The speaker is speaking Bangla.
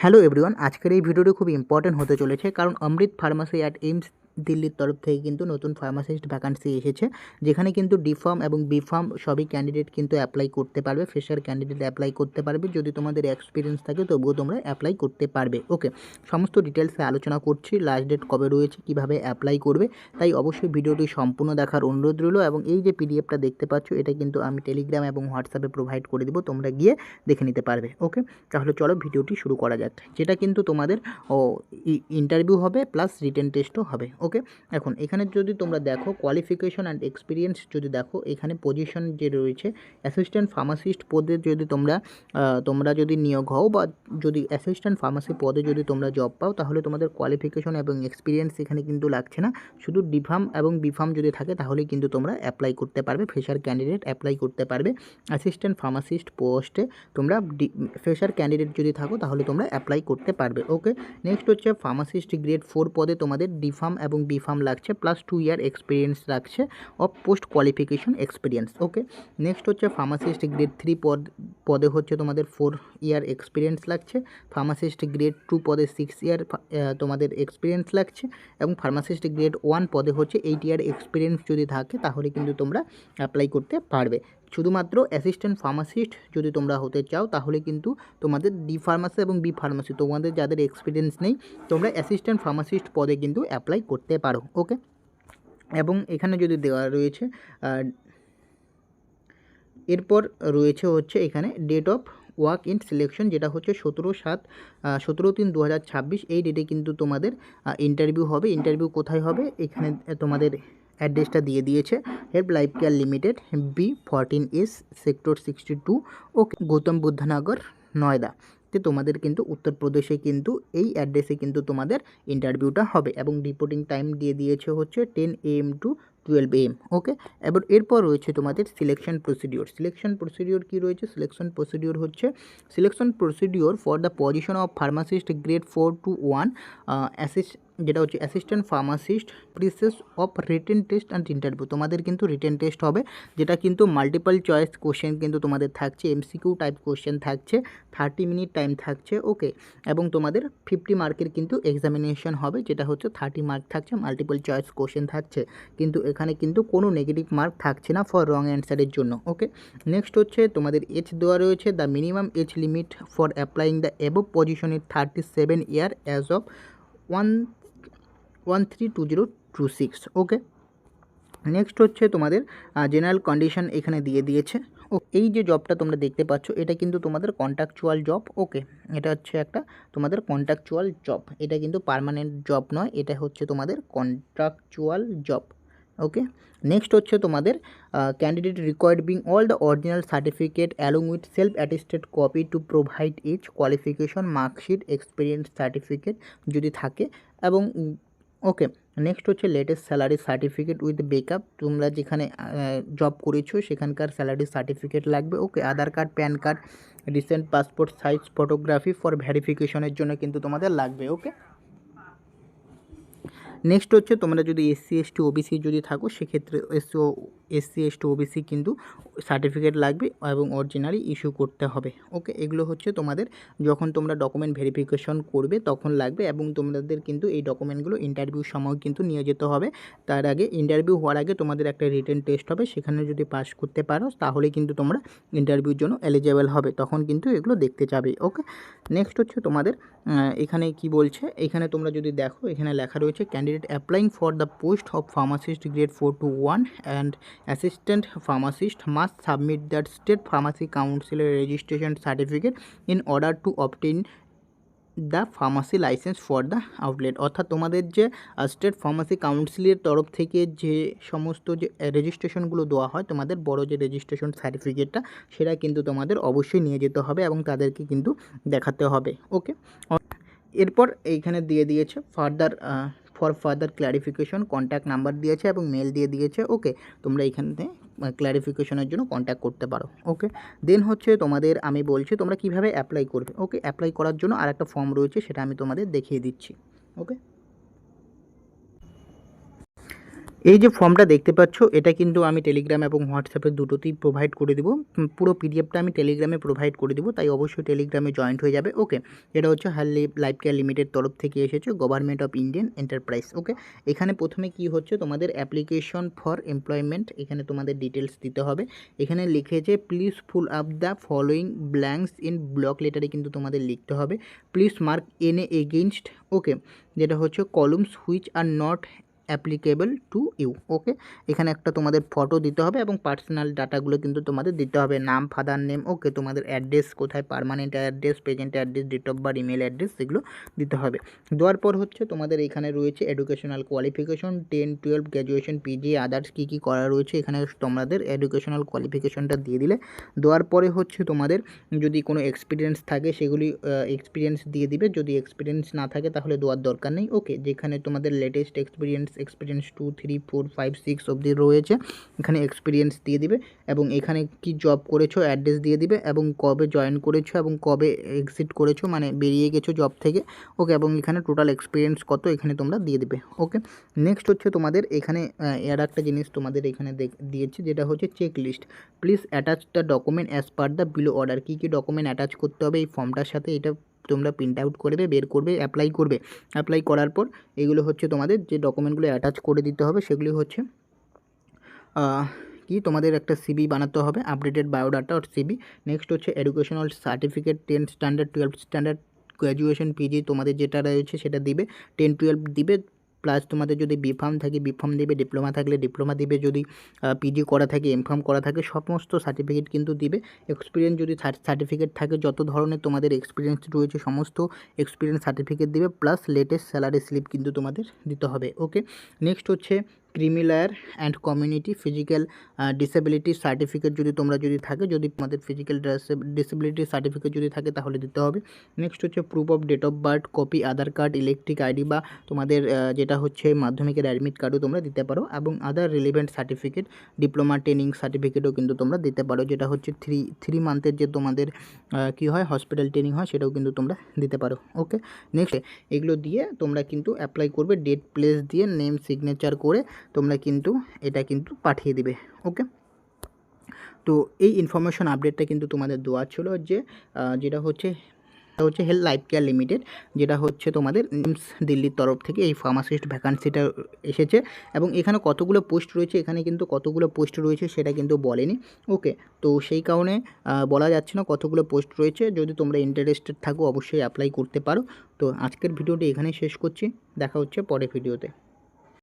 হ্যালো এভরিওয়ান, আজকের এই ভিডিওটি খুব ইম্পর্টেন্ট হতে চলেছে কারণ অমৃত ফার্মাসি অ্যাট এইমস দিল্লির তরফ থেকে কিন্তু নতুন ফার্মাসিস্ট ভ্যাকান্সি এসেছে, যেখানে কিন্তু ডি ফার্ম এবং বি ফার্ম সবই ক্যান্ডিডেট কিন্তু অ্যাপ্লাই করতে পারবে। ফ্রেশার ক্যান্ডিডেট অ্যাপ্লাই করতে পারবে, যদি তোমাদের এক্সপিরিয়েন্স থাকে তবুও তোমরা অ্যাপ্লাই করতে পারবে। ওকে, সমস্ত ডিটেলসে আলোচনা করছি, লাস্ট ডেট কবে রয়েছে, কিভাবে অ্যাপ্লাই করবে, তাই অবশ্যই ভিডিওটি সম্পূর্ণ দেখার অনুরোধ রইল। এবং এই যে পিডিএফটা দেখতে পাচ্ছ, এটা কিন্তু আমি টেলিগ্রাম এবং হোয়াটসঅ্যাপে প্রোভাইড করে দেবো, তোমরা গিয়ে দেখে নিতে পারবে। ওকে, তাহলে চলো ভিডিওটি শুরু করা যাক, যেটা কিন্তু তোমাদের ইন্টারভিউ হবে প্লাস রিটেন টেস্টও হবে। ওকে, এখন এখানে যদি তোমরা দেখো কোয়ালিফিকেশন অ্যান্ড এক্সপিরিয়েন্স যদি দেখো, এখানে পজিশন যে রয়েছে অ্যাসিস্ট্যান্ট ফার্মাসিস্ট পদে যদি তোমরা যদি নিয়োগ হও বা যদি অ্যাসিস্ট্যান্ট ফার্মাসি পদে যদি তোমরা জব পাও, তাহলে তোমাদের কোয়ালিফিকেশন এবং এক্সপিরিয়েন্স এখানে কিন্তু লাগছে না। শুধু ডি ফার্ম এবং বি ফার্ম যদি থাকে তাহলেই কিন্তু তোমরা অ্যাপ্লাই করতে পারবে, ফ্রেশার ক্যান্ডিডেট অ্যাপ্লাই করতে পারবে। অ্যাসিস্ট্যান্ট ফার্মাসিস্ট পোস্টে তোমরা ফ্রেশার ক্যান্ডিডেট যদি থাকো তাহলে তোমরা অ্যাপ্লাই করতে পারবে। ওকে, নেক্সট হচ্ছে ফার্মাসিস্ট গ্রেড 4 পদে তোমাদের ডি ফার্ম এবং বি ফার্ম লাগছে, প্লাস 2 ইয়ার এক্সপিরিয়েন্স লাগছে of post qualification experience. Okay, next হচ্ছে ফার্মাসিস্ট গ্রেড 3 পদে হচ্ছে তোমাদের 4 ইয়ার এক্সপিরিয়েন্স লাগছে। ফার্মাসিস্ট গ্রেড 2 পদে 6 ইয়ার তোমাদের এক্সপিরিয়েন্স লাগছে, এবং ফার্মাসিস্ট গ্রেড 1 পদে হচ্ছে 8 ইয়ার এক্সপিরিয়েন্স যদি থাকে তাহলে কিন্তু তোমরা অ্যাপ্লাই করতে পারবে। শুধুমাত্র অ্যাসিস্ট্যান্ট ফার্মাসিস্ট যদি তোমরা হতে চাও তাহলে কিন্তু তোমাদের ডি ফার্মাসি এবং বি ফার্মাসি, তোমাদের যাদের এক্সপিরিয়েন্স নেই, তোমরা অ্যাসিস্ট্যান্ট ফার্মাসিস্ট পদে কিন্তু অ্যাপ্লাই করতে পারো। ওকে, এবং এখানে যদি দেওয়া রয়েছে এরপর রয়েছে হচ্ছে এখানে date of walk in selection, যেটা হচ্ছে 17/3/2026। এই ডেটে কিন্তু তোমাদের ইন্টারভিউ হবে। ইন্টারভিউ কোথায় হবে, এখানে তোমাদের অ্যাড্রেসটা দিয়ে দিয়েছে, help life care limited, B14S sector 62, ওকে, গৌতম বুদ্ধনগর, নয়দা। তো তোমাদের কিন্তু উত্তরপ্রদেশে কিন্তু এই অ্যাড্রেসে কিন্তু তোমাদের ইন্টারভিউটা হবে, এবং রিপোর্টিং টাইম দিয়ে দিয়েছে হচ্ছে 10 AM টু 12 AM। ওকে, এবার এরপর রয়েছে তোমাদের সিলেকশন প্রসিডিওর। সিলেকশন প্রসিডিওর কী রয়েছে, সিলেকশন প্রসিডিওর হচ্ছে selection procedure for the position of pharmacist grade 4 to 1, যেটা হচ্ছে assistant pharmacist, process of written test and interview. তোমাদের কিন্তু রিটেন টেস্ট হবে, যেটা কিন্তু মাল্টিপল চয়েস কোশ্চেন কিন্তু তোমাদের থাকছে, MCQ টাইপ কোশ্চেন থাকছে, 30 মিনিট টাইম থাকছে। ওকে, এবং তোমাদের 50 মার্কের কিন্তু এক্সামিনেশন হবে, যেটা হচ্ছে 30 মার্ক থাকছে, মাল্টিপল চয়েস কোশ্চেন থাকছে, কিন্তু এখানে কিন্তু কোনো নেগেটিভ মার্ক থাকছে না ফর রং অ্যান্সারের জন্য। ওকে, নেক্সট হচ্ছে তোমাদের এজ দেওয়া রয়েছে, the minimum age limit for applying the above position is 37 year as of 1/3/2026। Okay, next হচ্ছে তোমাদের জেনারেল কন্ডিশন এখানে দিয়ে দিয়েছে। ও, এই যে জবটা তোমরা দেখতে পাচ্ছ এটা কিন্তু তোমাদের কন্ট্রাকচুয়াল জব। ওকে, এটা হচ্ছে একটা তোমাদের কন্ট্রাকচুয়াল জব, এটা কিন্তু পার্মানেন্ট জব নয়, এটা হচ্ছে তোমাদের কন্ট্রাকচুয়াল জব। ওকে, নেক্সট হচ্ছে তোমাদের candidate required being all the original certificate along with self attested copy to provide each qualification marksheet experience certificate যদি থাকে, এবং ওকে, নেক্সট হচ্ছে latest salary certificate with backup, তোমরা যেখানে জব করেছো সেখানকার স্যালারি সার্টিফিকেট লাগবে। Okay, Aadhaar card, PAN card, recent passport size photography for ভেরিফিকেশনের জন্য কিন্তু তোমাদের লাগবে। ওকে, নেক্সট হচ্ছে তোমরা যদি SC ST OBC যদি থাকো সেক্ষেত্রে SC ST OBC কিন্তু সার্টিফিকেট লাগবে এবং অরিজিনালি ইস্যু করতে হবে। ওকে, এগুলো হচ্ছে তোমাদের যখন তোমরা ডকুমেন্ট ভেরিফিকেশন করবে তখন লাগবে, এবং তোমাদের কিন্তু এই ডকুমেন্টগুলো ইন্টারভিউর সময় কিন্তু নিয়ে যেতে হবে। তার আগে ইন্টারভিউ হওয়ার আগে তোমাদের একটা রিটেন টেস্ট হবে, সেখানে যদি পাস করতে পারো তাহলে কিন্তু তোমরা ইন্টারভিউর জন্য এলিজেবল হবে, তখন কিন্তু এগুলো দেখতে যাবে। ওকে, নেক্সট হচ্ছে তোমাদের এখানে কি বলছে, এখানে তোমরা যদি দেখো এখানে লেখা রয়েছে candidate applying for the post of pharmacist grade 4 to 1 and assistant pharmacist must submit that state pharmacy কাউন্সিলের registration certificate in order to obtain the pharmacy licence for the outlet. অর্থাৎ তোমাদের যে স্টেট ফার্মাসি কাউন্সিলের তরফ থেকে যে সমস্ত যে রেজিস্ট্রেশনগুলো দেওয়া হয়, তোমাদের বড় যে রেজিস্ট্রেশন সার্টিফিকেটটা, সেটা কিন্তু তোমাদের অবশ্যই নিয়ে যেতে হবে এবং তাদেরকে কিন্তু দেখাতে হবে। ওকে, এরপর এইখানে দিয়ে দিয়েছে for further clarification contact number দিয়েছে এবং মেল দিয়ে দিয়েছে। ওকে, তোমরা এইখানে ক্ল্যারিফিকেশনের জন্য কন্ট্যাক্ট করতে পারো। ওকে, দেন হচ্ছে তোমাদের আমি বলছি তোমরা কিভাবে অ্যাপ্লাই করবে। ওকে, অ্যাপ্লাই করার জন্য আরেকটা ফর্ম রয়েছে, সেটা আমি তোমাদের দেখিয়ে দিচ্ছি। ওকে, এই যে ফর্মটা দেখতে পাচ্ছ এটা কিন্তু আমি টেলিগ্রাম এবং হোয়াটসঅ্যাপে দুটোতেই প্রোভাইড করে দেবো। পুরো পিডিএফটা আমি টেলিগ্রামে প্রোভাইড করে দেবো, তাই অবশ্যই টেলিগ্রামে জয়েন্ট হয়ে যাবে। ওকে, এটা হচ্ছে হার্লি লাইফ কেয়ার লিমিটেড তরফ থেকে এসেছে, গভর্নমেন্ট অফ ইন্ডিয়ান এন্টারপ্রাইজ। ওকে, এখানে প্রথমে কি হচ্ছে তোমাদের অ্যাপ্লিকেশন ফর এমপ্লয়মেন্ট, এখানে তোমাদের ডিটেলস দিতে হবে। এখানে লিখেছে please fill up the following blanks in block লেটারে কিন্তু তোমাদের লিখতে হবে। Please mark N against, okay, যেটা হচ্ছে columns which are not applicable to you. Okay, এখানে একটা তোমাদের ফটো দিতে হবে এবং পার্সোনাল ডাটাগুলো কিন্তু তোমাদের দিতে হবে, নাম, ফাদার নেম, ওকে, তোমাদের অ্যাড্রেস কোথায়, permanent address, present address, date of birth, email address, সেগুলো দিতে হবে। দেওয়ার পর হচ্ছে তোমাদের এখানে রয়েছে educational qualification 10, 12, graduation, PG, others কী কী করা রয়েছে, এখানে তোমাদের এডুকেশনাল কোয়ালিফিকেশনটা দিয়ে দিলে। দেওয়ার পরে হচ্ছে তোমাদের যদি কোনো এক্সপিরিয়েন্স থাকে সেগুলি এক্সপিরিয়েন্স দিয়ে দিবে, যদি এক্সপিরিয়েন্স না থাকে তাহলে দেওয়ার দরকার নেই। ওকে, যেখানে তোমাদের লেটেস্ট এক্সপিরিয়েন্স 2, 3, 4, 5, 6 অবধি রয়েছে, এখানে এক্সপিরিয়েন্স দিয়ে দিবে এবং এখানে কি জব করেছো অ্যাড্রেস দিয়ে দিবে এবং কবে জয়েন করেছো এবং কবে এক্সিট করেছো, মানে বেরিয়ে গেছো জব থেকে। ওকে, এবং এখানে টোটাল এক্সপিরিয়েন্স কত এখানে তোমরা দিয়ে দিবে। ওকে, নেক্সট হচ্ছে তোমাদের এখানে আর একটা জিনিস তোমাদের এখানে দিয়েছে, যেটা হচ্ছে check list. Please attach the document as per the below order. কী কী ডকুমেন্ট অ্যাটাচ করতে হবে এই ফর্মটার সাথে, এটা তোমরা প্রিন্ট আউট করবে, বের করবে, অ্যাপ্লাই করবে। অ্যাপ্লাই করার পর এগুলো হচ্ছে তোমাদের যে ডকুমেন্টগুলো অ্যাটাচ করে দিতে হবে, সেগুলি হচ্ছে কি তোমাদের একটা সিবি বানাতে হবে, আপডেটেড বায়োডাটা আর সিবি। নেক্সট হচ্ছে educational certificate 10 standard, 12 standard, graduation, PG তোমাদের যেটা রয়েছে সেটা দিবে, 10, 12 দিবে। প্লাস তোমাদের যদি বিফার্ম থাকে বিফার্ম দিবে, ডিপ্লোমা থাকলে ডিপ্লোমা দিবে, যদি পিজি করা থাকে, এমফার্ম করা থাকে, সমস্ত সার্টিফিকেট কিন্তু দিবে। এক্সপিরিয়েন্স যদি সার্টিফিকেট থাকে, যত ধরনের তোমাদের এক্সপিরিয়েন্স রয়েছে সমস্ত এক্সপিরিয়েন্স সার্টিফিকেট দিবে, প্লাস লেটেস্ট স্যালারি স্লিপ কিন্তু তোমাদের দিতে হবে। ওকে, নেক্সট হচ্ছে creamy law and community physical disability certificate যদি তোমরা যদি থাকে, যদি তোমাদের ফিজিক্যাল ডিসেবিলিটি সার্টিফিকেট যদি থাকে তাহলে দিতে হবে। নেক্সট হচ্ছে proof of date of birth, copy Aadhaar card, electric ID বা তোমাদের যেটা হচ্ছে মাধ্যমিকের অ্যাডমিট কার্ডও তোমরা দিতে পারো, এবং আদার রিলেভেন্ট সার্টিফিকেট, ডিপ্লোমা ট্রেনিং সার্টিফিকেটও কিন্তু তোমরা দিতে পারো, যেটা হচ্ছে থ্রি মান্থের যে তোমাদের কী হয় হসপিটাল ট্রেনিং হয়, সেটাও কিন্তু তোমরা দিতে পারো। ওকে, নেক্সট এগুলো দিয়ে তোমরা কিন্তু অ্যাপ্লাই করবে, ডেট প্লেস দিয়ে নেম সিগনেচার করে তোমরা কিন্তু এটা কিন্তু পাঠিয়ে দিবে। ওকে, তো এই ইনফরমেশন আপডেটটা কিন্তু তোমাদের দেওয়া ছিল, যে যেটা হচ্ছে হেলথ লাইফ কেয়ার লিমিটেড, যেটা হচ্ছে তোমাদের নিমস দিল্লির তরফ থেকে এই ফার্মাসিস্ট ভ্যাকান্সিটা এসেছে। এবং এখানে কতগুলো পোস্ট রয়েছে, এখানে কিন্তু কতগুলো পোস্ট রয়েছে সেটা কিন্তু বলেনি। ওকে, তো সেই কারণে বলা যাচ্ছে না কতগুলো পোস্ট রয়েছে। যদি তোমরা ইন্টারেস্টেড থাকো অবশ্যই অ্যাপ্লাই করতে পারো। তো আজকের ভিডিওটি এখানেই শেষ করছি, দেখা হচ্ছে পরের ভিডিওতে।